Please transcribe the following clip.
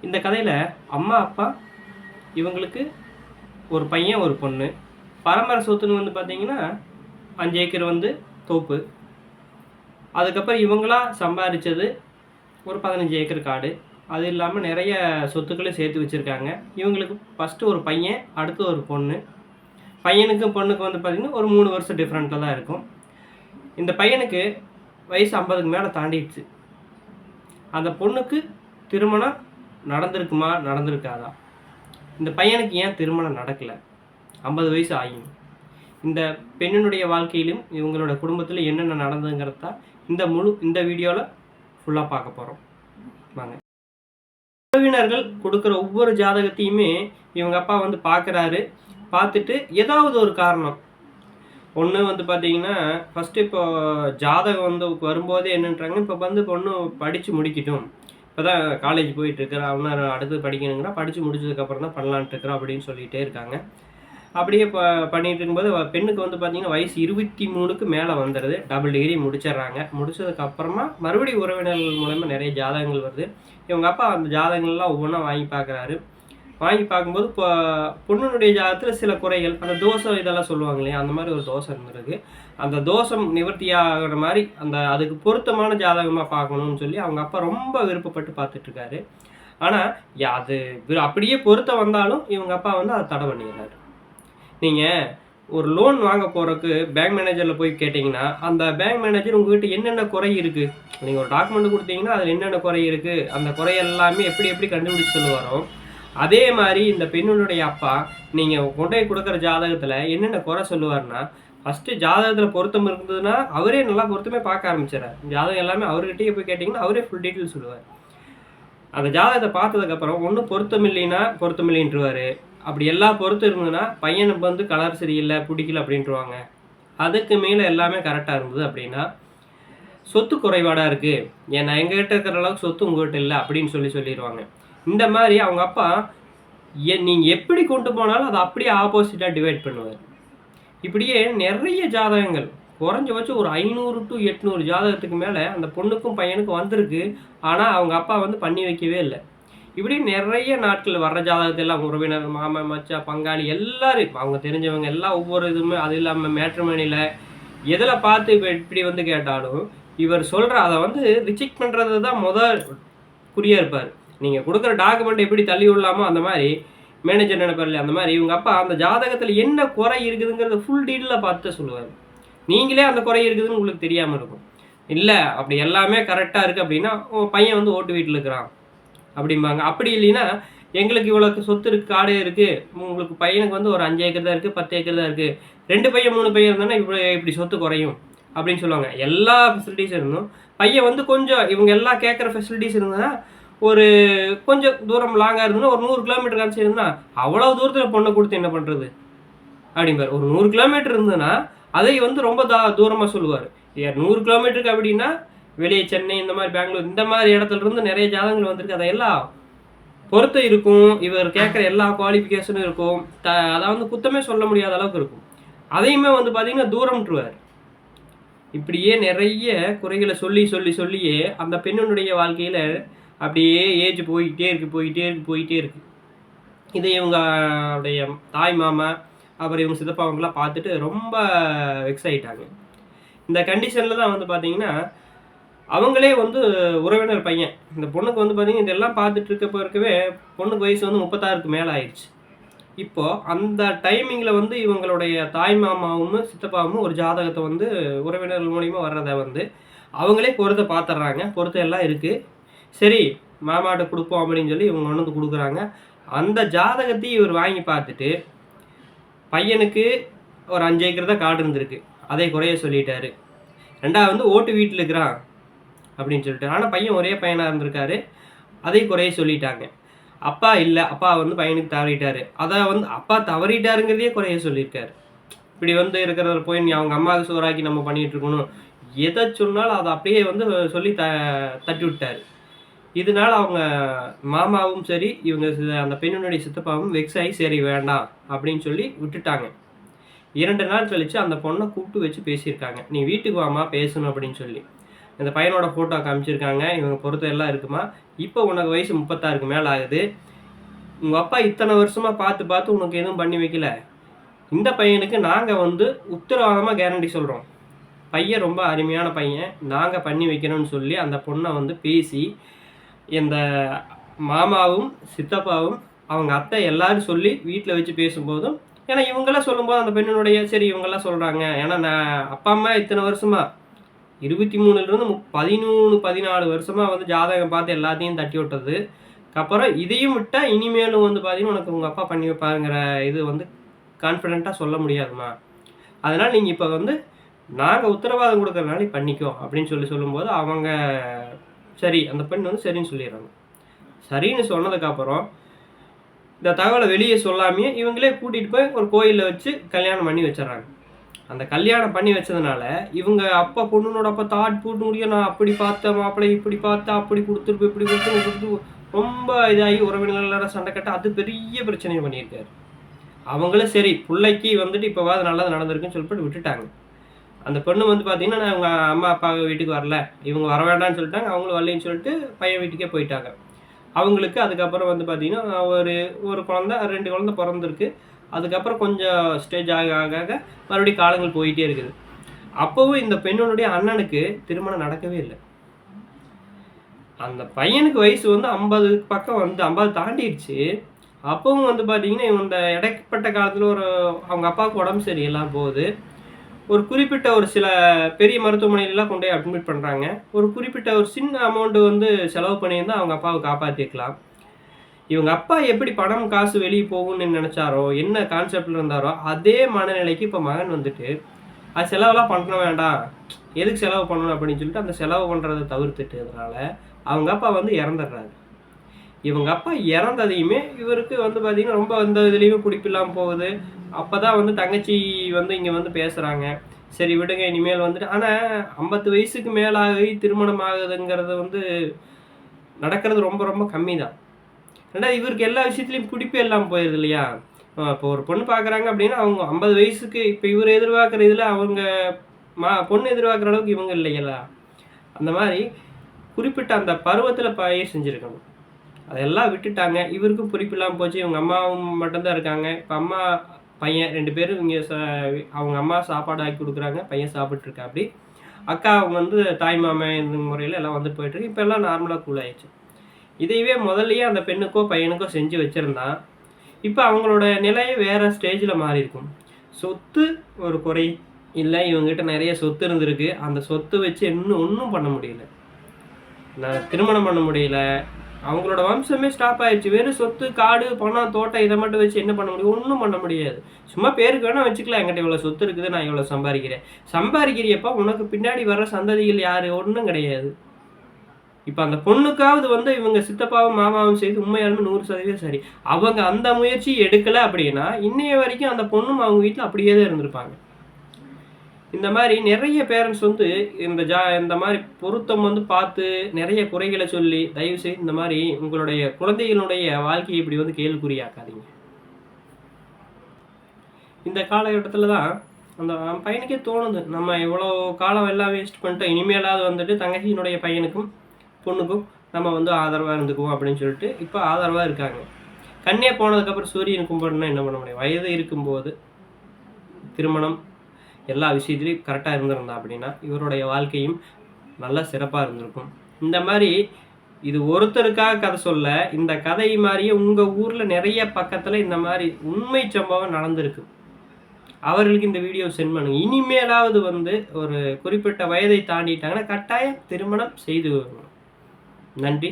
இந்த கதையில் அம்மா அப்பா இவங்களுக்கு ஒரு பையன் ஒரு பொண்ணு. பரம்பரை சொத்துன்னு வந்து பார்த்தீங்கன்னா 5 ஏக்கர் வந்து தோப்பு. அதுக்கப்புறம் இவங்களா சம்பாதிச்சது ஒரு 15 ஏக்கர் காடு. அது இல்லாமல் நிறைய சொத்துக்களை சேர்த்து வச்சுருக்காங்க. இவங்களுக்கு ஃபஸ்ட்டு ஒரு பையன், அடுத்து ஒரு பொண்ணு. பையனுக்கும் பொண்ணுக்கு வந்து பார்த்திங்கன்னா ஒரு 3 வருஷம் டிஃப்ரெண்ட்டில் தான் இருக்கும். இந்த பையனுக்கு வயசு 50க்கு மேலே தாண்டிடுச்சு. அந்த பொண்ணுக்கு திருமணம் நடந்திருக்குமா நடந்திருக்காதா? இந்த பையனுக்கு ஏன் திருமணம் நடக்கலை? 50 வயசு ஆகியும். இந்த பெண்ணினுடைய வாழ்க்கையிலும் இவங்களோட குடும்பத்தில் என்னென்ன நடந்ததுங்கிறது தான் இந்த வீடியோவில் ஃபுல்லாக பார்க்க போகிறோம். வாங்க. உறவினர்கள் கொடுக்குற ஒவ்வொரு ஜாதகத்தையுமே இவங்க அப்பா வந்து பார்க்குறாரு. பார்த்துட்டு ஏதாவது ஒரு காரணம் ஒன்று வந்து பார்த்தீங்கன்னா ஃபஸ்ட்டு இப்போ ஜாதகம் வந்து வரும்போதே என்னன்றாங்க, இப்போ வந்து பொண்ணு படித்து முடிக்கட்டும், இப்போ தான் காலேஜ் போயிட்டுருக்குறா, அவனை அடுத்து படிக்கணுங்கிறா, படித்து முடிச்சதுக்கப்புறம் தான் பண்ணலான்ட்டு இருக்கிறா அப்படின்னு சொல்லிகிட்டே இருக்காங்க. அப்படியே பண்ணிகிட்டு இருக்கும்போது பெண்ணுக்கு வந்து பார்த்திங்கன்னா வயசு 23க்கு மேலே வந்துடுது. டபுள் டிகிரி முடிச்சிடுறாங்க. முடிச்சதுக்கப்புறமா மறுபடியும் உறவினர்கள் மூலமாக நிறைய ஜாதகங்கள் வருது. இவங்க அப்பா அந்த ஜாதகங்கள்லாம் ஒவ்வொன்றா வாங்கி பார்க்குறாரு. வாங்கி பார்க்கும்போது இப்போ பொண்ணுடைய ஜாதகத்தில் சில குறைகள், அந்த தோஷம் இதெல்லாம் சொல்லுவாங்க இல்லையா, அந்த மாதிரி ஒரு தோஷம் இருந்திருக்கு. அந்த தோஷம் நிவர்த்தி ஆகிற மாதிரி அதுக்கு பொருத்தமான ஜாதகமாக பார்க்கணும்னு சொல்லி அவங்க அப்பா ரொம்ப விருப்பப்பட்டு பார்த்துட்ருக்காரு. ஆனால் அது அப்படியே பொருத்தம் வந்தாலும் இவங்க அப்பா வந்து அதை தடை பண்ணிடுறாரு. நீங்கள் ஒரு லோன் வாங்க போகிறதுக்கு பேங்க் மேனேஜரில் போய் கேட்டிங்கன்னா அந்த பேங்க் மேனேஜர் உங்கள்கிட்ட என்னென்ன குறை இருக்குது, நீங்கள் ஒரு டாக்குமெண்ட் கொடுத்தீங்கன்னா அதில் என்னென்ன குறை இருக்குது, அந்த குறை எல்லாமே எப்படி கண்டுபிடிச்சி சொல்லுவாரோ, அதே மாதிரி இந்த பெண்ணுடைய அப்பா நீங்கள் கொண்டு போய் கொடுக்குற ஜாதகத்தில் என்னென்ன குறை சொல்லுவார்னா, ஃபஸ்ட்டு ஜாதகத்தில் பொருத்தம் இருந்ததுன்னா அவரே நல்லா பொருத்தமே பார்க்க ஆரம்பிச்சிடறாரு. ஜாதகம் எல்லாமே அவர்கிட்டயே போய் கேட்டிங்கன்னா அவரே ஃபுல் டீட்டெயில் சொல்லுவார். அந்த ஜாதகத்தை பார்த்ததுக்கப்புறம் ஒன்றும் பொருத்தம் இல்லைன்னா பொருத்தம் இல்லைன்ட்டுருவார். அப்படி எல்லா பொறுத்து இருந்ததுன்னா பையனுக்கு வந்து கலர் சரியில்லை, பிடிக்கல அப்படின்ட்டுருவாங்க. அதுக்கு மேலே எல்லாமே கரெக்டாக இருந்தது அப்படின்னா சொத்து குறைபாடாக இருக்குது, ஏன்னா எங்ககிட்ட இருக்கிற அளவுக்கு சொத்து உங்கள்கிட்ட இல்லை அப்படின்னு சொல்லிடுவாங்க. இந்த மாதிரி அவங்க அப்பா நீங்கள் எப்படி கொண்டு போனாலும் அதை அப்படியே ஆப்போசிட்டாக டிவைட் பண்ணுவார். இப்படியே நிறைய ஜாதகங்கள் குறைஞ்சபட்சம் ஒரு 500 to 800 ஜாதகத்துக்கு மேலே அந்த பொண்ணுக்கும் பையனுக்கும் வந்திருக்கு. ஆனால் அவங்க அப்பா வந்து பண்ணி வைக்கவே இல்லை. இப்படி நிறைய நாட்கள் வர்ற ஜாதகத்தெல்லாம் உறவினர், மாமா, மச்சா, பங்காளி எல்லாரும் அவங்க தெரிஞ்சவங்க எல்லாம் ஒவ்வொரு இதுவுமே, அது இல்லாமல் மேட்ரிமோனியில் எதில் பார்த்து இப்போ இப்படி வந்து கேட்டாலும் இவர் சொல்கிற அதை வந்து ரிஜெக்ட் பண்ணுறது தான் முதல் குறியாக இருப்பார். நீங்கள் கொடுக்குற டாக்குமெண்ட் எப்படி தள்ளி விடலாமோ அந்த மாதிரி மேனேஜர் நினைப்பார் இல்லையா, அந்த மாதிரி இவங்க அப்பா அந்த ஜாதகத்தில் என்ன குறை இருக்குதுங்கிறத ஃபுல் டீட்டெயிலாக பார்த்து சொல்லுவார். நீங்களே அந்த குறை இருக்குதுன்னு உங்களுக்கு தெரியாமல் இருக்கும். இல்லை அப்படி எல்லாமே கரெக்டாக இருக்குது அப்படின்னா பையன் வந்து ஓட்டு வீட்டில் இருக்கிறான் அப்படிம்பாங்க. அப்படி இல்லைன்னா எங்களுக்கு இவ்வளோ சொத்து இருக்குது, காடு இருக்குது, உங்களுக்கு பையனுக்கு வந்து ஒரு 5 ஏக்கர் தான் இருக்குது, 10 ஏக்கர் தான் இருக்குது, 2 பையன் 3 பையன் இருந்தாங்கன்னா இப்படி சொத்து குறையும் அப்படின்னு சொல்லுவாங்க. எல்லா ஃபெசிலிட்டிஸும் இருந்தும் பையன் வந்து கொஞ்சம் இவங்க எல்லாம் கேட்குற ஃபெசிலிட்டிஸ் இருந்ததுன்னா ஒரு கொஞ்சம் தூரம் லாங்காக இருந்ததுன்னா ஒரு 100 கிலோமீட்டர் காமிச்சு இருந்தால் அவ்வளோ தூரத்தில் பொண்ணை கொடுத்து என்ன பண்ணுறது அப்படிம்பார். ஒரு 100 கிலோமீட்டர் இருந்ததுன்னா அதை வந்து ரொம்ப தூரமாக சொல்லுவார். 100 கிலோமீட்டருக்கு அப்படின்னா வெளியே சென்னை, இந்த மாதிரி பெங்களூர், இந்த மாதிரி இடத்துல இருந்து நிறைய ஜாதகங்கள் வந்திருக்கு. அதையெல்லாம் பொறுத்து இருக்கும். இவர் கேட்குற எல்லா குவாலிஃபிகேஷனும் இருக்கும். அதை வந்து குத்தமே சொல்ல முடியாத அளவுக்கு இருக்கும். அதையுமே வந்து பார்த்தீங்கன்னா தூரம்ட்டுருவார். இப்படியே நிறைய குறைகளை சொல்லியே அந்த பெண்ணுடைய வாழ்க்கையில் அப்படியே ஏஜ் போயிட்டே இருக்கு. இதை இவங்களுடைய தாய் மாமா அப்புறம் இவங்க சித்தப்பா அவங்களாம் பார்த்துட்டு ரொம்ப வெக்ஸ் ஆகிட்டாங்க. இந்த கண்டிஷனில் தான் வந்து பார்த்தீங்கன்னா அவங்களே வந்து உறவினர் பையன் இந்த பொண்ணுக்கு வந்து பார்த்தீங்கன்னா இதெல்லாம் பார்த்துட்டு இருக்கவே பொண்ணுக்கு வயசு வந்து 36க்கு மேலே ஆயிடுச்சு. இப்போது அந்த டைமிங்கில் வந்து இவங்களுடைய தாய் மாமாவும் சித்தப்பாவும் ஒரு ஜாதகத்தை வந்து உறவினர்கள் மூலிமா வர்றதை வந்து அவங்களே பொறுத்த பார்த்துட்றாங்க. பொறுத்த எல்லாம் இருக்குது, சரி மாமாட்ட கொடுப்போம் அப்படின்னு சொல்லி இவங்க கொண்டு வந்து கொடுக்குறாங்க. அந்த ஜாதகத்தையும் இவர் வாங்கி பார்த்துட்டு பையனுக்கு ஒரு 5 ஏக்கர் தான் காடு இருந்திருக்கு, அதை குறைய சொல்லிட்டாரு. ரெண்டாவது வந்து ஓட்டு வீட்டில் இருக்கிறான் அப்படின்னு சொல்லிட்டு, ஆனால் பையன் ஒரே பையனாக இருந்திருக்காரு, அதை குறைய சொல்லிட்டாங்க. அப்பா இல்லை, அப்பா வந்து பையனுக்கு தவறிட்டாரு, அதை வந்து அப்பா தவறிட்டாருங்கிறதே குறைய சொல்லியிருக்காரு. இப்படி வந்து இருக்கிறத போய் நீ அவங்க அம்மாவுக்கு சோறாக்கி நம்ம பண்ணிகிட்டு இருக்கணும், எதை சொன்னாலும் அதை அப்படியே வந்து சொல்லி தட்டி விட்டார். இதனால அவங்க மாமாவும் சரி இவங்க அந்த பெண்ணுடைய சித்தப்பாவும் வெக்ஸ் ஆகி சரி வேண்டாம் அப்படின்னு சொல்லி விட்டுட்டாங்க. 2 நாள் கழித்து அந்த பொண்ணை கூப்பிட்டு வச்சு பேசியிருக்காங்க. நீ வீட்டுக்கு வாமா பேசணும் அப்படின்னு சொல்லி. இந்த பையனோட ஃபோட்டோ காமிச்சிருக்காங்க, இவங்க பொருத்தம் எல்லாம் இருக்குமா, இப்போ உனக்கு வயசு 36க்கு மேலே ஆகுது, உங்கள் அப்பா இத்தனை வருஷமாக பார்த்து பார்த்து உனக்கு எதுவும் பண்ணி வைக்கல, இந்த பையனுக்கு நாங்கள் வந்து உத்தரவாதமாக கேரண்டி சொல்கிறோம், பையன் ரொம்ப அருமையான பையன், நாங்கள் பண்ணி வைக்கணும்னு சொல்லி அந்த பொண்ணை வந்து பேசி இந்த மாமாவும் சித்தப்பாவும் அவங்க அத்தை எல்லாரும் சொல்லி வீட்டில் வச்சு பேசும்போதும், ஏன்னா இவங்கெல்லாம் சொல்லும்போது அந்த பெண்ணினுடைய சரி இவங்கெல்லாம் சொல்கிறாங்க, ஏன்னா நான் அப்பா அம்மா இத்தனை வருஷமாக 23லேருந்து 13 14 வருஷமாக வந்து ஜாதகம் பார்த்து எல்லாத்தையும் தட்டி விட்டது, அப்புறம் இதையும் விட்டால் இனிமேலும் வந்து பார்த்தீங்கன்னா உனக்கு உங்கள் அப்பா பண்ணி வைப்பாருங்கிற இது வந்து கான்ஃபிடெண்ட்டாக சொல்ல முடியாதுமா, அதனால் நீங்கள் இப்போ வந்து நாங்கள் உத்தரவாதம் கொடுக்குறதுனால பண்ணிக்கோ அப்படின்னு சொல்லும்போது அவங்க சரி அந்த பெண் வந்து சரின்னு சொல்லிடுறாங்க. சரின்னு சொன்னதுக்கப்புறம் இந்த தகவலை வெளியே சொல்லாமையே இவங்களே கூட்டிகிட்டு போய் ஒரு கோயிலில் வச்சு கல்யாணம் பண்ணி வச்சிடறாங்க. அந்த கல்யாணம் பண்ணி வச்சதுனால இவங்க அப்பா பொண்ணுனோட அப்பா தாட் போட்டு முடியும், நான் அப்படி பார்த்தேன் மாப்பிள்ளை, இப்படி பார்த்தா அப்படி கொடுத்துருப்பேன், இப்படி கொடுத்து ரொம்ப இதாகி உறவினர்களோட சண்டை கட்ட அது பெரிய பிரச்சனையை பண்ணியிருக்காரு. அவங்களும் சரி பிள்ளைக்கு வந்துட்டு இப்போவாது நல்லது நடந்திருக்குன்னு சொல்லிட்டு விட்டுட்டாங்க. அந்த பொண்ணு வந்து பார்த்தீங்கன்னா நான் அவங்க அம்மா அப்பா வீட்டுக்கு வரல, இவங்க வர வேண்டாம்னு சொல்லிட்டாங்க, அவங்களும் வரலைன்னு சொல்லிட்டு பையன் வீட்டுக்கே போயிட்டாங்க. அவங்களுக்கு அதுக்கப்புறம் வந்து பார்த்தீங்கன்னா ஒரு குழந்தை 2 குழந்தை பிறந்திருக்கு. அதுக்கப்புறம் கொஞ்சம் ஸ்டேஜ் ஆக ஆக மறுபடியும் காலங்கள் போயிட்டே இருக்குது. அப்போவும் இந்த பெண்ணுடைய அண்ணனுக்கு திருமணம் நடக்கவே இல்லை. அந்த பையனுக்கு வயசு வந்து 50 பக்கம் வந்து 50 தாண்டிடுச்சு. அப்பவும் வந்து பார்த்தீங்கன்னா இந்த இடைப்பட்ட காலத்தில் அவங்க அப்பாவுக்கு உடம்பு சரியில்லாம போகுது. ஒரு குறிப்பிட்ட ஒரு சில பெரிய மருத்துவமனையிலலாம் கொண்டு போய் அட்மிட் பண்ணுறாங்க. ஒரு குறிப்பிட்ட ஒரு சின்ன அமௌண்ட்டு வந்து செலவு பண்ணியிருந்தால் அவங்க அப்பாவை காப்பாற்றிருக்கலாம். இவங்க அப்பா எப்படி பணம் காசு வெளியே போகும்னு நினச்சாரோ, என்ன கான்செப்டில் இருந்தாரோ அதே மனநிலைக்கு இப்போ மகன் வந்துட்டு அது செலவெல்லாம் பண்ண வேண்டாம், எதுக்கு செலவு பண்ணணும் அப்படின்னு சொல்லிட்டு அந்த செலவு பண்ணுறதை தவிர்த்துட்டதுனால அவங்க அப்பா வந்து இறந்துடுறாரு. இவங்க அப்பா இறந்ததையுமே இவருக்கு வந்து பார்த்தீங்கன்னா ரொம்ப இந்த இதுலேயுமே பிடிப்பில்லாமல் போகுது. அப்போ தான் வந்து தங்கச்சி வந்து இங்கே வந்து பேசுகிறாங்க, சரி விடுங்க இனிமேல் வந்துட்டு, ஆனால் 50 வயசுக்கு மேலாகி திருமணம் ஆகுதுங்கிறது வந்து நடக்கிறது ரொம்ப ரொம்ப கம்மி தான். ரெண்டாவது இவருக்கு எல்லா விஷயத்துலையும் பிடிப்பே இல்லாமல் போயிடுது இல்லையா. இப்போ ஒரு பொண்ணு பார்க்குறாங்க அப்படின்னா அவங்க 50 வயசுக்கு இப்போ இவர் எதிர்பார்க்குற இதில் அவங்க பொண்ணு எதிர்பார்க்குற அளவுக்கு இவங்க இல்லைங்களா. அந்த மாதிரி குறிப்பிட்ட அந்த பருவத்தில் பயிர் செஞ்சுருக்கணும், அதெல்லாம் விட்டுட்டாங்க. இவருக்கும் குறிப்பில்லாமல் போச்சு. இவங்க அம்மாவும் மட்டும்தான் இருக்காங்க. இப்போ அம்மா பையன் 2 பேரும் இங்கே அவங்க அம்மா சாப்பாடு ஆக்கி கொடுக்குறாங்க, பையன் சாப்பிட்ருக்கா. அப்படி அக்கா அவங்க வந்து தாய் மாமன் இந்த முறையில் எல்லாம் வந்து போயிட்டுருக்கு. இப்போ எல்லாம் நார்மலாக கூல் ஆயிடுச்சு. இதையவே முதல்லையே அந்த பெண்ணுக்கோ பையனுக்கோ செஞ்சு வச்சுருந்தா இப்போ அவங்களோட நிலையை வேறு ஸ்டேஜில் மாறி இருக்கும். சொத்து ஒரு குறை இல்லை, இவங்ககிட்ட நிறைய சொத்து இருந்திருக்கு, அந்த சொத்து வச்சு ஒன்றும் பண்ண முடியல, நான் திருமணம் பண்ண முடியல, அவங்களோட வம்சமே ஸ்டாப் ஆயிடுச்சு. வெறும் சொத்து காடு பணம் தோட்டம் இதை மட்டும் வச்சு என்ன பண்ண முடியும், ஒன்றும் பண்ண முடியாது. சும்மா பேருக்கு வேணால் வச்சுக்கலாம், என்கிட்ட இவ்வளோ சொத்து இருக்குது, நான் இவ்வளோ சம்பாதிக்கிறியப்பா உனக்கு பின்னாடி வர்ற சந்ததிகள் யார், ஒன்றும் கிடையாது. இப்போ அந்த பொண்ணுக்காவது வந்து இவங்க சித்தப்பாவும் மாமாவும் செய்து உண்மையாலுமே 100% சரி. அவங்க அந்த முயற்சி எடுக்கலை அப்படின்னா இன்னைய வரைக்கும் அந்த பொண்ணும் அவங்க வீட்டில் அப்படியே தான் இருந்திருப்பாங்க. இந்த மாதிரி நிறைய பேரண்ட்ஸ் வந்து இந்த மாதிரி பொருத்தம் வந்து பார்த்து நிறைய குறைகளை சொல்லி தயவு செய்து இந்த மாதிரி உங்களுடைய குழந்தைகளுடைய வாழ்க்கையை இப்படி வந்து கேள்விக்குறியாக்காதீங்க. இந்த காலகட்டத்தில் தான் அந்த பையனுக்கே தோணுது, நம்ம எவ்வளோ காலம் எல்லாம் வேஸ்ட் பண்ணிட்டோம், இனிமேலாவது வந்துட்டு தங்கச்சியினுடைய பையனுக்கும் பொண்ணுக்கும் நம்ம வந்து ஆதரவாக இருந்துக்குவோம் அப்படின்னு சொல்லிட்டு இப்போ ஆதரவாக இருக்காங்க. கண்ணே போனதுக்கப்புறம் சூரியன் கும்பிடணும்னா என்ன பண்ண முடியும். வயது இருக்கும்போது திருமணம் எல்லா விஷயத்துலையும் கரெக்டாக இருந்திருந்தா அப்படின்னா இவருடைய வாழ்க்கையும் நல்லா சிறப்பாக இருந்திருக்கும். இந்த மாதிரி இது ஒருத்தருக்காக கதை சொல்ல, இந்த கதை மாதிரியே உங்கள் ஊரில் நிறைய பக்கத்தில் இந்த மாதிரி உண்மை சம்பவம் நடந்திருக்கு. அவர்களுக்கு இந்த வீடியோ சென்ட் பண்ணுங்க. இனிமேலாவது வந்து ஒரு குறிப்பிட்ட வயதை தாண்டிட்டாங்கன்னா கட்டாயம் திருமணம் செய்து வரணும். நன்றி.